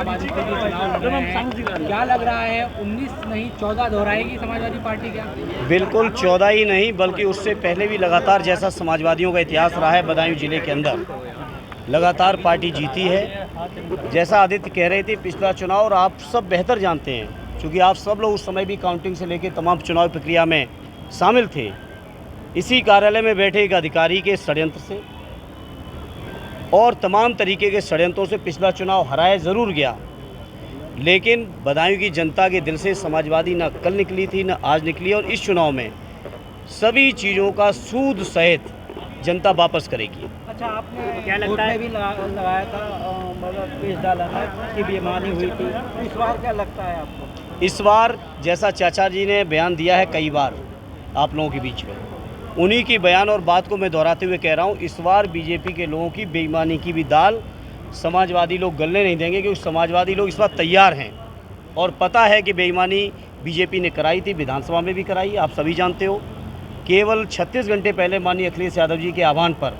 समाजवादी के लिए चुनाव लड़ रहे हैं, क्या लग रहा है 19 नहीं 14 दोहराएगी समाजवादी पार्टी क्या? बिल्कुल 14 ही नहीं बल्कि उससे पहले भी लगातार, जैसा समाजवादियों का इतिहास रहा है बदायूं जिले के अंदर, लगातार पार्टी जीती है। जैसा आदित्य कह रहे थे पिछला चुनाव, और आप सब बेहतर जानते हैं क्योंकि आप सब लोग उस समय भी काउंटिंग से लेकर तमाम चुनाव प्रक्रिया में शामिल थे। इसी कार्यालय में बैठे एक अधिकारी के षड्यंत्र से और तमाम तरीके के षड्यंत्रों से पिछला चुनाव हराया ज़रूर गया, लेकिन बदायूं की जनता के दिल से समाजवादी न कल निकली थी न आज निकली, और इस चुनाव में सभी चीज़ों का सूद सहित जनता वापस करेगी। अच्छा, आपने क्या लगता है भी लगाया था, मतलब केस डाला था कि बेईमानी हुई थी, इस बार क्या लगता है आपको? इस बार जैसा चाचा जी ने बयान दिया है कई बार आप लोगों के बीच में, उन्हीं की बयान और बात को मैं दोहराते हुए कह रहा हूँ, इस बार बीजेपी के लोगों की बेईमानी की भी दाल समाजवादी लोग गलने नहीं देंगे, क्योंकि समाजवादी लोग इस बार तैयार हैं और पता है कि बेईमानी बीजेपी ने कराई थी, विधानसभा में भी कराई, आप सभी जानते हो। केवल 36 घंटे पहले माननीय अखिलेश यादव जी के आह्वान पर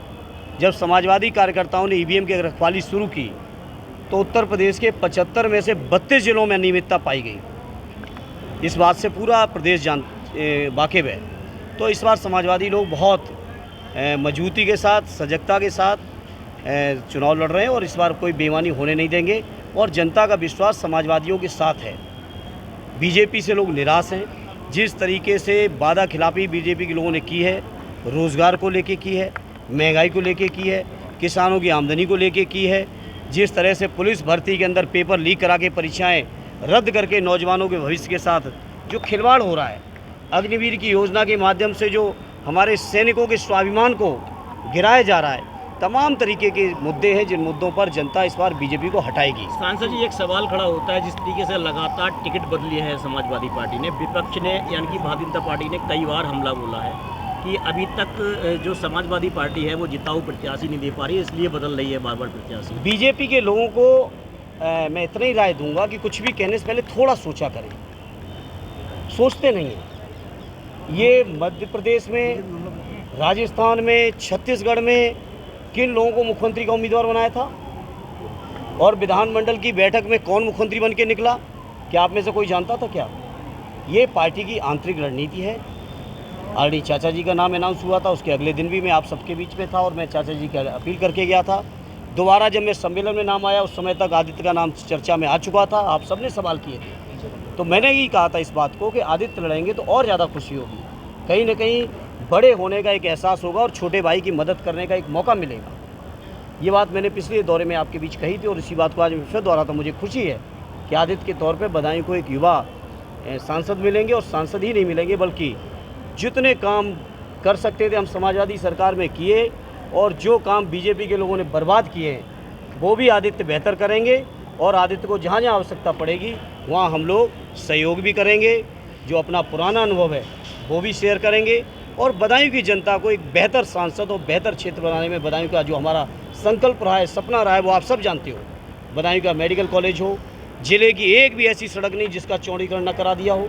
जब समाजवादी कार्यकर्ताओं ने ईवीएम की रखवाली शुरू की तो उत्तर प्रदेश के 75 में से 32 जिलों में अनियमितता पाई गई। इस बात से पूरा प्रदेश वाकिफ है। तो इस बार समाजवादी लोग बहुत मजबूती के साथ, सजगता के साथ चुनाव लड़ रहे हैं और इस बार कोई बेईमानी होने नहीं देंगे, और जनता का विश्वास समाजवादियों के साथ है। बीजेपी से लोग निराश हैं। जिस तरीके से वादा खिलाफी बीजेपी के लोगों ने की है, रोज़गार को लेके की है, महंगाई को लेके की है, किसानों की आमदनी को लेके की है, जिस तरह से पुलिस भर्ती के अंदर पेपर लीक करा के परीक्षाएं रद्द करके नौजवानों के भविष्य के साथ जो खिलवाड़ हो रहा है, अग्निवीर की योजना के माध्यम से जो हमारे सैनिकों के स्वाभिमान को गिराया जा रहा है, तमाम तरीके के मुद्दे हैं जिन मुद्दों पर जनता इस बार बीजेपी को हटाएगी। सांसद जी, एक सवाल खड़ा होता है, जिस तरीके से लगातार टिकट बदली है समाजवादी पार्टी ने, विपक्ष ने यानी कि भारतीय जनता पार्टी ने कई बार हमला बोला है कि अभी तक जो समाजवादी पार्टी है वो जिताऊ प्रत्याशी नहीं दे पा रही है, इसलिए बदल रही है बार बार प्रत्याशी। बीजेपी के लोगों को मैं इतना ही राय दूंगा कि कुछ भी कहने से पहले थोड़ा सोचा करें। सोचते नहीं हैं। ये मध्य प्रदेश में, राजस्थान में, छत्तीसगढ़ में किन लोगों को मुख्यमंत्री का उम्मीदवार बनाया था और विधानमंडल की बैठक में कौन मुख्यमंत्री बन के निकला, क्या आप में से कोई जानता था क्या? ये पार्टी की आंतरिक रणनीति है। ऑलरेडी चाचा जी का नाम अनाउंस हुआ था, उसके अगले दिन भी मैं आप सबके बीच में था और मैं चाचा जी की अपील करके गया था। दोबारा जब मैं सम्मेलन में नाम आया, उस समय तक आदित्य का नाम चर्चा में आ चुका था, आप सबने सवाल किए थे। तो मैंने ही कहा था इस बात को कि आदित्य लड़ेंगे तो और ज़्यादा खुशी होगी, कहीं ना कहीं बड़े होने का एक एहसास होगा और छोटे भाई की मदद करने का एक मौका मिलेगा। ये बात मैंने पिछले दौरे में आपके बीच कही थी और इसी बात को आज मैं फिर दोहराता। मुझे खुशी है कि आदित्य के तौर पे बदायूं को एक युवा सांसद मिलेंगे, और सांसद ही नहीं मिलेंगे बल्कि जितने काम कर सकते थे हम समाजवादी सरकार में किए, और जो काम बीजेपी के लोगों ने बर्बाद किए हैं वो भी आदित्य बेहतर करेंगे, और आदित्य को जहाँ जहाँ आवश्यकता पड़ेगी वहाँ हम लोग सहयोग भी करेंगे। जो अपना पुराना अनुभव है वो भी शेयर करेंगे, और बदायूं की जनता को एक बेहतर सांसद और बेहतर क्षेत्र बनाने में बदायूं का जो हमारा संकल्प रहा है, सपना रहा है, वो आप सब जानते हो। बदायूं का मेडिकल कॉलेज हो, ज़िले की एक भी ऐसी सड़क नहीं जिसका चौड़ीकरण न करा दिया हो,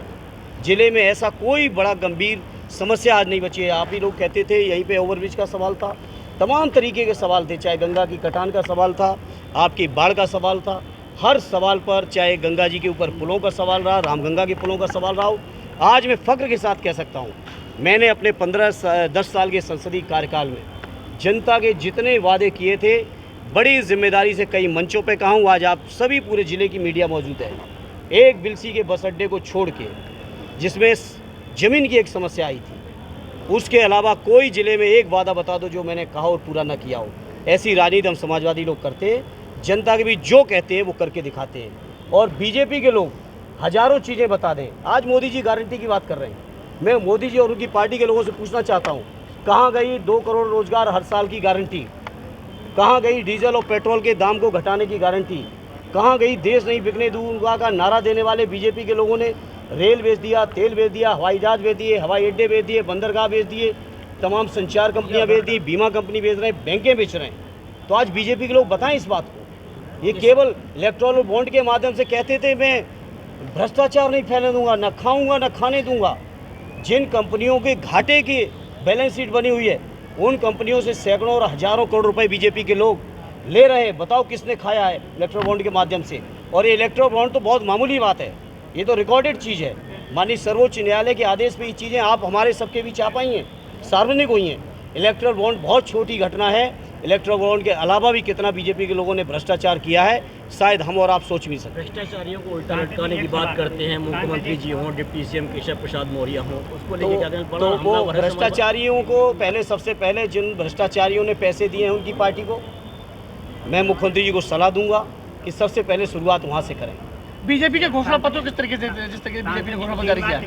ज़िले में ऐसा कोई बड़ा गंभीर समस्या आज नहीं बची है। आप ही लोग कहते थे यहीं पे ओवरब्रिज का सवाल था, तमाम तरीके के सवाल थे, चाहे गंगा की कटान का सवाल था, आपकी बाढ़ का सवाल था, हर सवाल पर, चाहे गंगा जी के ऊपर पुलों का सवाल रहा, रामगंगा के पुलों का सवाल रहा हो। आज मैं फ़ख्र के साथ कह सकता हूँ, मैंने अपने 10 साल के संसदीय कार्यकाल में जनता के जितने वादे किए थे, बड़ी जिम्मेदारी से कई मंचों पे कहा हूँ। आज आप सभी पूरे ज़िले की मीडिया मौजूद है। एक बिलसी के बस अड्डे को छोड़ के, जिसमें ज़मीन की एक समस्या आई थी, उसके अलावा कोई ज़िले में एक वादा बता दो जो मैंने कहा और पूरा न किया हो। ऐसी राजनीति हम समाजवादी लोग करते हैं। जनता के बीच जो कहते हैं वो करके दिखाते हैं, और बीजेपी के लोग हज़ारों चीज़ें बता दें। आज मोदी जी गारंटी की बात कर रहे हैं। मैं मोदी जी और उनकी पार्टी के लोगों से पूछना चाहता हूँ, कहाँ गई 2 करोड़ रोजगार हर साल की गारंटी? कहाँ गई डीजल और पेट्रोल के दाम को घटाने की गारंटी? कहाँ गई देश नहीं बिकने दूंगा का नारा देने वाले बीजेपी के लोगों ने? रेल बेच दिया, तेल बेच दिया, हवाई जहाज बेच दिए, हवाई अड्डे बेच दिए, बंदरगाह बेच दिए, तमाम संचार कंपनियां बेच दी, बीमा कंपनी बेच रहे हैं, बैंकें बेच रहे हैं। तो आज बीजेपी के लोग बताएं इस बात को। ये केवल इलेक्टोरल बॉन्ड के माध्यम से कहते थे मैं भ्रष्टाचार नहीं फैलने दूंगा, न खाऊंगा न खाने दूंगा। जिन कंपनियों के घाटे की बैलेंस शीट बनी हुई है, उन कंपनियों से सैकड़ों और हजारों करोड़ रुपए बीजेपी के लोग ले रहे हैं, बताओ किसने खाया है इलेक्ट्रो बॉन्ड के माध्यम से। और ये इलेक्ट्रो बॉन्ड तो बहुत मामूली बात है, ये तो रिकॉर्डेड चीज़ है। माननीय सर्वोच्च न्यायालय के आदेश पे ये चीज़ें आप हमारे सबके बीच आ पाई हैं, सार्वजनिक हुई हैं। इलेक्ट्रो बॉन्ड बहुत छोटी घटना है। इलेक्ट्रो बॉन्ड के अलावा भी कितना बीजेपी के लोगों ने भ्रष्टाचार किया है, शायद हम और आप सोच भी सकते। भ्रष्टाचारियों को उल्टा लटकाने की बात करते हैं, मुख्यमंत्री जी हों, डिप्टी सीएम केशव प्रसाद मौर्य हों, उसको लेके क्या कहें? तो वो भ्रष्टाचारियों को पहले, सबसे पहले जिन भ्रष्टाचारियों ने पैसे दिए हैं उनकी पार्टी को मैं मुख्यमंत्री जी को सलाह दूंगा कि सबसे पहले शुरुआत वहाँ से करें। बीजेपी के घोषणा पत्र किस तरीके से, जिस तरीके से बीजेपी ने घोषणा पत्र जारी किया?